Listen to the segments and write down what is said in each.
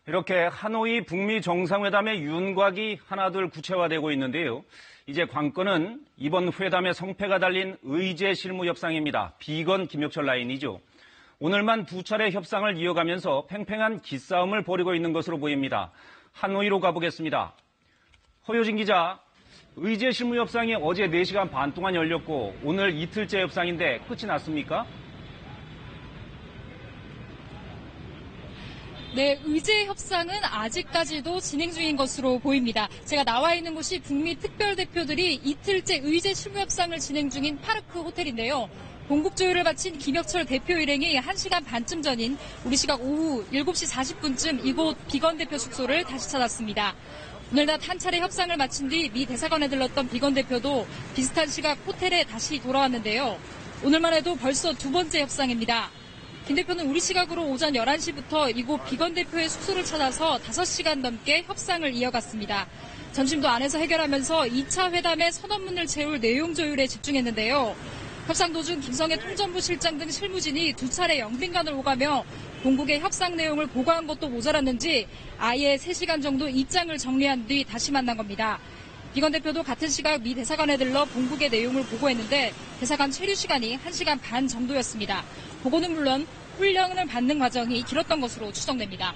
이렇게 하노이 북미 정상회담의 윤곽이 하나둘 구체화되고 있는데요. 이제 관건은 이번 회담의 성패가 달린 의제 실무 협상입니다. 비건 김혁철 라인이죠. 오늘만 두 차례 협상을 이어가면서 팽팽한 기싸움을 벌이고 있는 것으로 보입니다. 하노이로 가보겠습니다. 허효진 기자, 의제 실무 협상이 어제 4시간 반 동안 열렸고 오늘 이틀째 협상인데 끝이 났습니까? 네, 의제 협상은 아직까지도 진행 중인 것으로 보입니다. 제가 나와 있는 곳이 북미 특별대표들이 이틀째 의제 실무 협상을 진행 중인 파르크 호텔인데요. 본국 조율을 마친 김혁철 대표 일행이 1시간 반쯤 전인 우리 시각 오후 7시 40분쯤 이곳 비건 대표 숙소를 다시 찾았습니다. 오늘 낮 한 차례 협상을 마친 뒤 미 대사관에 들렀던 비건 대표도 비슷한 시각 호텔에 다시 돌아왔는데요. 오늘만 해도 벌써 두 번째 협상입니다. 김 대표는 우리 시각으로 오전 11시부터 이곳 비건 대표의 숙소를 찾아서 5시간 넘게 협상을 이어갔습니다. 점심도 안에서 해결하면서 2차 회담의 선언문을 채울 내용 조율에 집중했는데요. 협상 도중 김성애 통전부 실장 등 실무진이 두 차례 영빈관을 오가며 본국의 협상 내용을 보고한 것도 모자랐는지 아예 3시간 정도 입장을 정리한 뒤 다시 만난 겁니다. 비건 대표도 같은 시각 미 대사관에 들러 본국의 내용을 보고했는데 대사관 체류 시간이 1시간 반 정도였습니다. 보고는 물론 훈련을 받는 과정이 길었던 것으로 추정됩니다.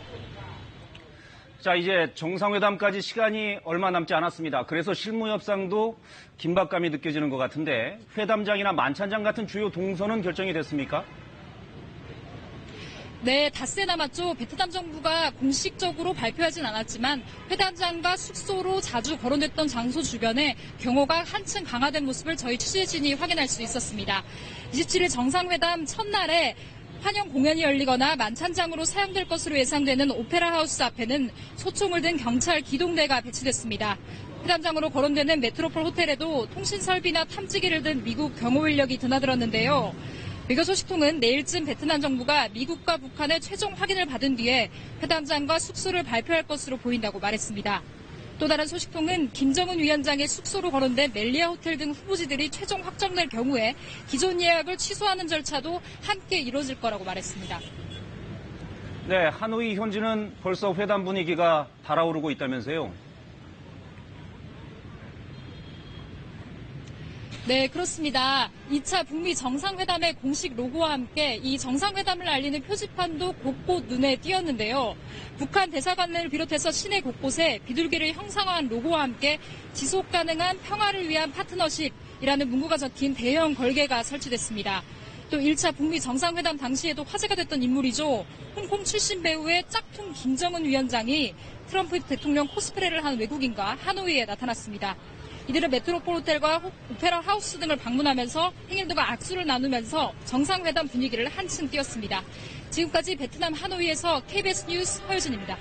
자, 이제 정상회담까지 시간이 얼마 남지 않았습니다. 그래서 실무협상도 긴박감이 느껴지는 것 같은데 회담장이나 만찬장 같은 주요 동선은 결정이 됐습니까? 네, 닷새 남았죠. 베트남 정부가 공식적으로 발표하진 않았지만 회담장과 숙소로 자주 거론됐던 장소 주변에 경호가 한층 강화된 모습을 저희 취재진이 확인할 수 있었습니다. 27일 정상회담 첫날에 환영 공연이 열리거나 만찬장으로 사용될 것으로 예상되는 오페라 하우스 앞에는 소총을 든 경찰 기동대가 배치됐습니다. 회담장으로 거론되는 메트로폴 호텔에도 통신 설비나 탐지기를 든 미국 경호 인력이 드나들었는데요. 외교 소식통은 내일쯤 베트남 정부가 미국과 북한의 최종 확인을 받은 뒤에 회담장과 숙소를 발표할 것으로 보인다고 말했습니다. 또 다른 소식통은 김정은 위원장의 숙소로 거론된 멜리아 호텔 등 후보지들이 최종 확정될 경우에 기존 예약을 취소하는 절차도 함께 이루어질 거라고 말했습니다. 네, 하노이 현지는 벌써 회담 분위기가 달아오르고 있다면서요? 네, 그렇습니다. 2차 북미 정상회담의 공식 로고와 함께 이 정상회담을 알리는 표지판도 곳곳 눈에 띄었는데요. 북한 대사관을 비롯해서 시내 곳곳에 비둘기를 형상화한 로고와 함께 지속 가능한 평화를 위한 파트너십이라는 문구가 적힌 대형 걸개가 설치됐습니다. 또 1차 북미 정상회담 당시에도 화제가 됐던 인물이죠. 홍콩 출신 배우의 짝퉁 김정은 위원장이 트럼프 대통령 코스프레를 한 외국인과 하노이에 나타났습니다. 이들은 메트로폴 호텔과 오페라 하우스 등을 방문하면서 행인들과 악수를 나누면서 정상회담 분위기를 한층 띄웠습니다. 지금까지 베트남 하노이에서 KBS 뉴스 허유진입니다.